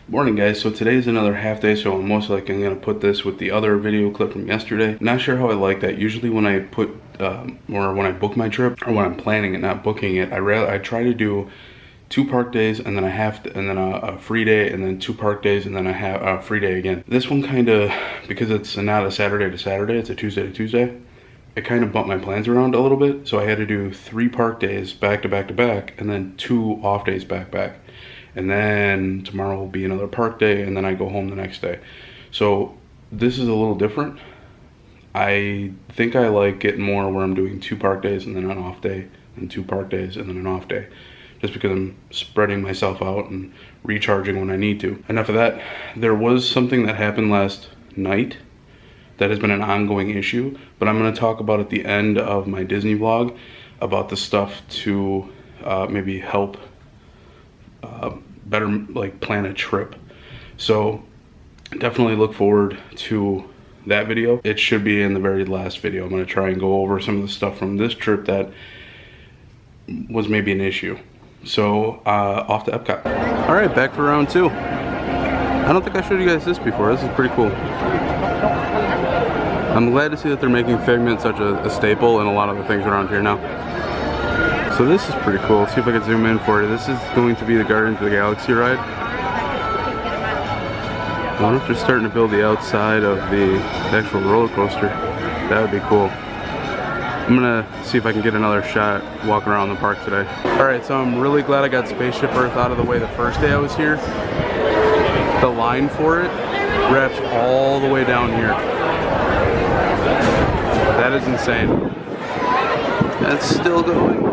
Morning guys, so today's another half day, so I'm most likely going to put this with the other video clip from yesterday. Not sure how I like that. Usually when I put, or when I book my trip, or when I'm planning it, not booking it, I try to do 2 park days and then a free day, and then 2 park days and then a free day again. This one kind of, because it's not a Saturday to Saturday, it's a Tuesday to Tuesday, it kind of bumped my plans around a little bit. So I had to do 3 park days back to back to back, and then 2 off days back to back. And then tomorrow will be another park day, and then I go home the next day. So this is a little different. I think I like getting more where I'm doing 2 park days and then an off day, and 2 park days and then an off day, just because I'm spreading myself out and recharging when I need to. Enough of that. There was something that happened last night that has been an ongoing issue, but I'm going to talk about at the end of my Disney vlog about the stuff to maybe help better like plan a trip. So definitely look forward to that video. It should be in the very last video. I'm going to try and go over some of the stuff from this trip that was maybe an issue. So off to Epcot. All right, back for round 2. I don't think I showed you guys this before. This is pretty cool. I'm glad to see that they're making Figment such a staple in a lot of the things around here now. So this is pretty cool. Let's see if I can zoom in for you. This is going to be the Guardians of the Galaxy ride. I wonder if they're starting to build the outside of the actual roller coaster. That would be cool. I'm gonna see if I can get another shot walking around the park today. Alright, so I'm really glad I got Spaceship Earth out of the way the first day I was here. The line for it wraps all the way down here. That is insane. That's still going.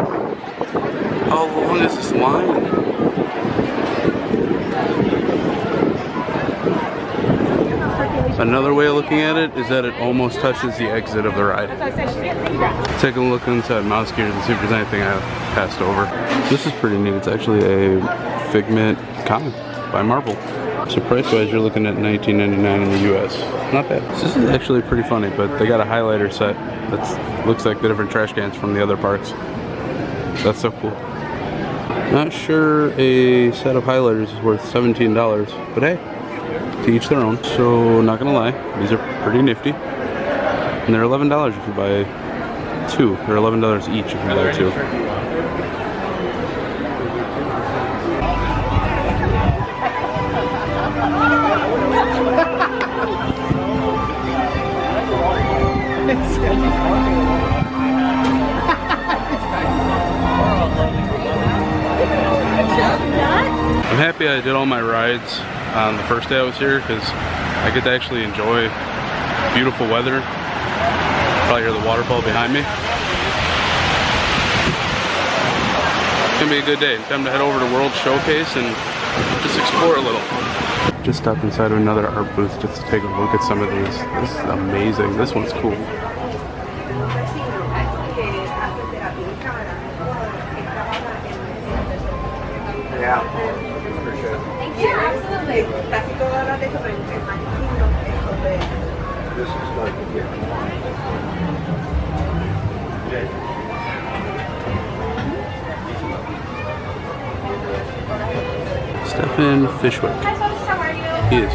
How long is this line? Another way of looking at it is that it almost touches the exit of the ride. Take a look inside Mouse Gears and see if there's anything I passed over. This is pretty neat. It's actually a Figment comic by Marvel. So price-wise, you're looking at $19.99 in the US. Not bad. This is actually pretty funny, but they got a highlighter set that looks like the different trash cans from the other parks. That's so cool. Not sure a set of highlighters is worth $17, but hey, to each their own. So not gonna lie, these are pretty nifty. And they're $11 if you buy 2. They're $11 each if you buy 2. I'm happy I did all my rides on the first day I was here, because I get to actually enjoy beautiful weather. Probably hear the waterfall behind me. It's gonna be a good day. Time to head over to World Showcase and just explore a little. Just stopped inside of another art booth just to take a look at some of these. This is amazing. This one's cool. Yeah, for sure. Thank you. Absolutely. This is like a gift. Stephen Fishwick. He is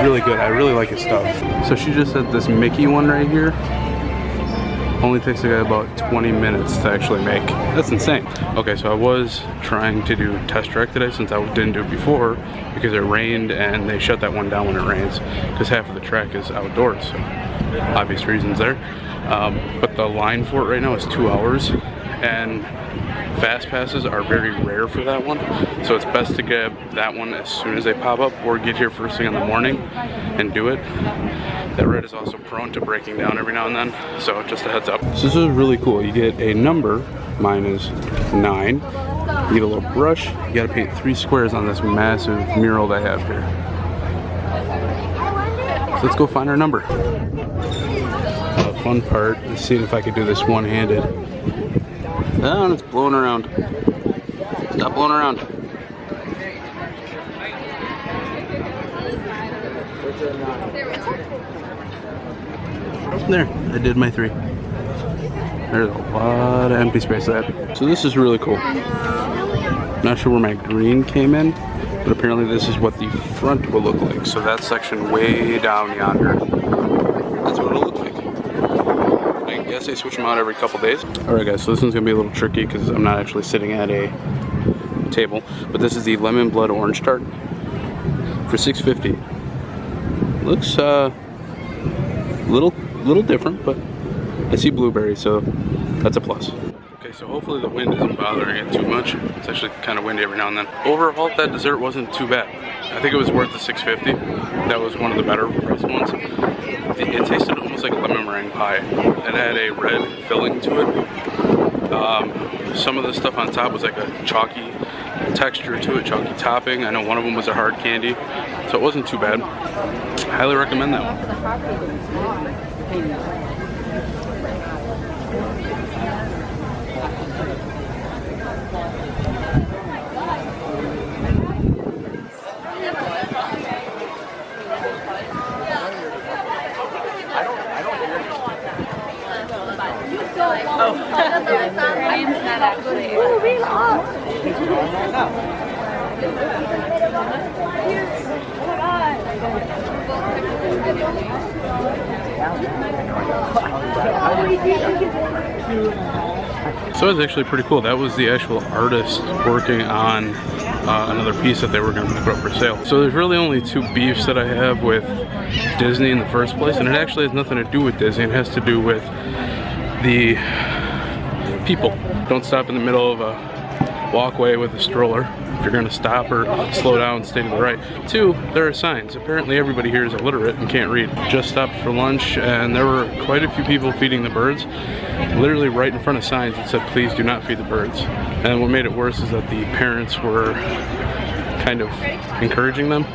really good. I really like his stuff. So she just said this Mickey one right here only takes a guy about 20 minutes to actually make. That's insane. Okay, so I was trying to do Test Trek today since I didn't do it before because it rained and they shut that one down when it rains because half of the track is outdoors, so obvious reasons there. But the line for it right now is 2 hours, and fast passes are very rare for that one, so it's best to grab that one as soon as they pop up or get here first thing in the morning and do it. That ride is also prone to breaking down every now and then, so just a heads up. So this is really cool. You get a number, mine is 9. You get a little brush, you gotta paint 3 squares on this massive mural they have here. So let's go find our number. The fun part is seeing if I could do this one-handed. Oh, and it's blowing around. Stop blowing around. There, I did my 3. There's a lot of empty space there. So this is really cool. Not sure where my green came in, But apparently this is what the front will look like. So that section way down yonder, that's what it'll look like. I guess they switch them out every couple days. Alright guys, so this one's gonna be a little tricky because I'm not actually sitting at a table. But this is the lemon blood orange tart for $6.50. Looks little different, but I see blueberry, so that's a plus. Okay, so hopefully the wind isn't bothering it too much. It's actually kind of windy every now and then. Overall, that dessert wasn't too bad. I think it was worth the $6.50. That was one of the better priced ones. It tasted almost like a lemon meringue pie. It had a red filling to it. Some of the stuff on top was like a chalky texture to it, chalky topping. I know one of them was a hard candy, so it wasn't too bad. Highly recommend that one. So it's actually pretty cool. That was the actual artist working on another piece that they were going to put up for sale. So there's really only two beefs that I have with Disney in the first place, and it actually has nothing to do with Disney. It has to do with the people. Don't stop in the middle of a walkway with a stroller. If you're going to stop or slow down, stay to the right. Two, there are signs. Apparently everybody here is illiterate and can't read. Just stopped for lunch and there were quite a few people feeding the birds, literally right in front of signs that said, please do not feed the birds. And what made it worse is that the parents were kind of encouraging them,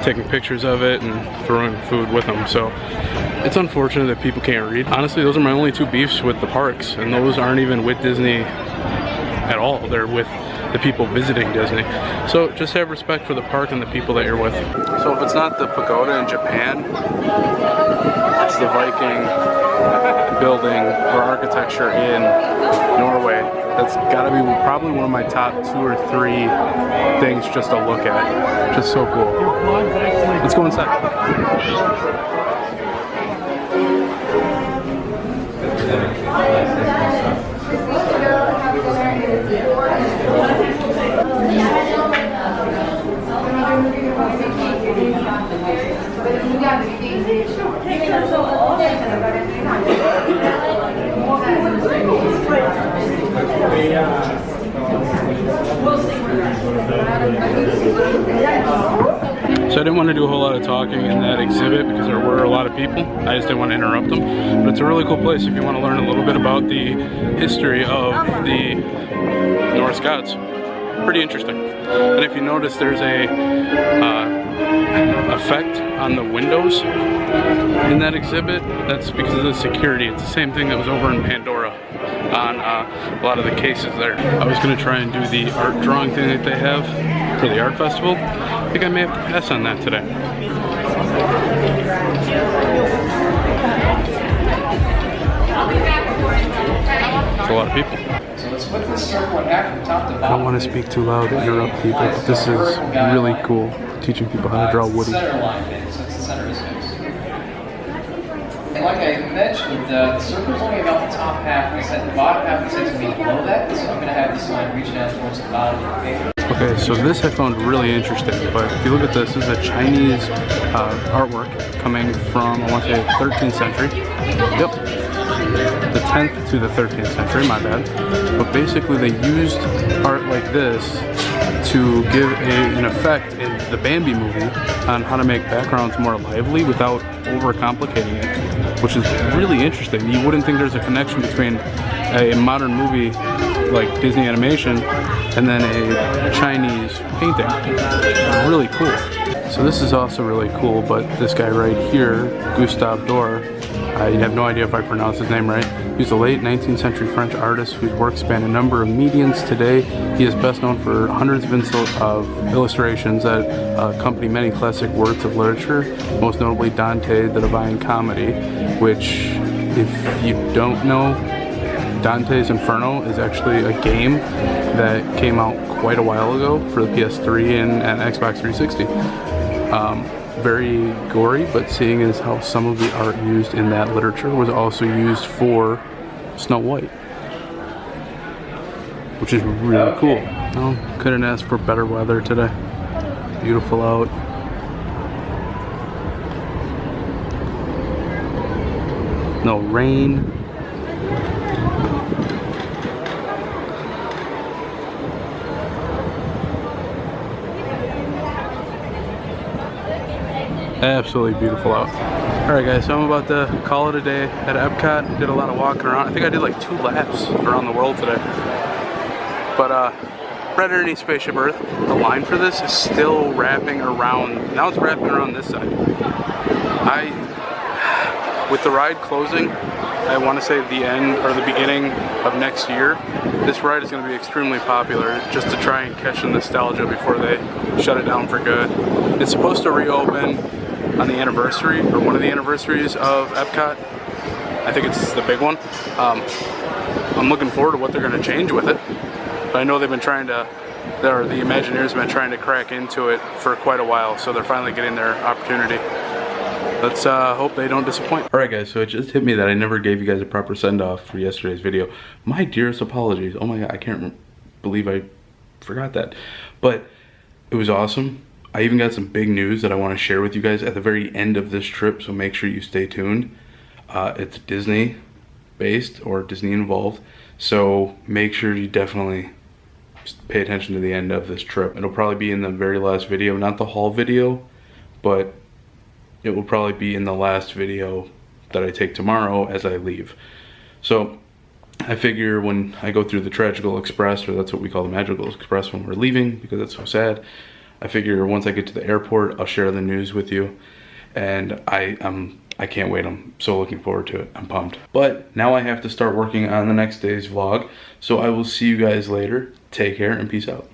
taking pictures of it and throwing food with them. So it's unfortunate that people can't read. Honestly, those are my only two beefs with the parks, and those aren't even with Disney at all. They're with the people visiting Disney. So just have respect for the park and the people that you're with. So if it's not the pagoda in Japan, it's the Viking building or architecture in Norway. That's gotta be probably one of my top 2 or 3 things just to look at. Just so cool. Let's go inside. So I didn't want to do a whole lot of talking in that exhibit because there were a lot of people. I just didn't want to interrupt them. But it's a really cool place if you want to learn a little bit about the history of the Norse gods. Pretty interesting. And if you notice, there's a effect on the windows in that exhibit. That's because of the security. It's the same thing that was over in Pandora on a lot of the cases there. I was going to try and do the art drawing thing that they have for the art festival. I think I may have to pass on that today. It's a lot of people. So let's flip this circle in half from top to bottom. I don't want to speak too loud and interrupt people, but this is really cool, teaching people how to draw Woody. Center line, so it's the center of his face. And like I mentioned, the circle's only about the top half. We said the bottom half is to be below that, so I'm going to have this line reach down towards the bottom of the page. Okay, so this I found really interesting, but if you look at this is a Chinese artwork coming from, I want to say, the 13th century. Yep. The 10th to the 13th century, my bad. But basically they used art like this to give an effect in the Bambi movie on how to make backgrounds more lively without overcomplicating it, which is really interesting. You wouldn't think there's a connection between a modern movie like Disney animation and then a Chinese painting. Really cool. So this is also really cool, but this guy right here, Gustave Dore, you have no idea if I pronounce his name right. He's a late 19th century French artist whose work span a number of mediums. Today, he is best known for hundreds of illustrations that accompany many classic works of literature, most notably Dante, the Divine Comedy, which, if you don't know, Dante's Inferno is actually a game that came out quite a while ago for the PS3 and Xbox 360. Very gory, but seeing as how some of the art used in that literature was also used for Snow White, which is really cool. Oh, couldn't ask for better weather today. Beautiful out. No rain. Absolutely beautiful out. Alright guys, so I'm about to call it a day at Epcot. Did a lot of walking around. I think I did like 2 laps around the world today. But right underneath Spaceship Earth, the line for this is still wrapping around. Now it's wrapping around this side. With the ride closing, I want to say the end or the beginning of next year, this ride is going to be extremely popular just to try and catch the nostalgia before they shut it down for good. It's supposed to reopen on the anniversary, or one of the anniversaries of Epcot. I think it's the big one. I'm looking forward to what they're going to change with it. But I know they've been trying to, or the Imagineers have been trying to crack into it for quite a while, so they're finally getting their opportunity. Let's hope they don't disappoint. Alright guys, so it just hit me that I never gave you guys a proper send-off for yesterday's video. My dearest apologies. Oh my god, I can't believe I forgot that. But it was awesome. I even got some big news that I want to share with you guys at the very end of this trip, so make sure you stay tuned. It's Disney based or Disney involved, so make sure you definitely pay attention to the end of this trip. It'll probably be in the very last video, not the haul video, but it will probably be in the last video that I take tomorrow as I leave. So I figure when I go through the Tragical Express, or that's what we call the Magical Express when we're leaving because it's so sad, I figure once I get to the airport, I'll share the news with you. And I can't wait. I'm so looking forward to it. I'm pumped. But now I have to start working on the next day's vlog. So I will see you guys later. Take care and peace out.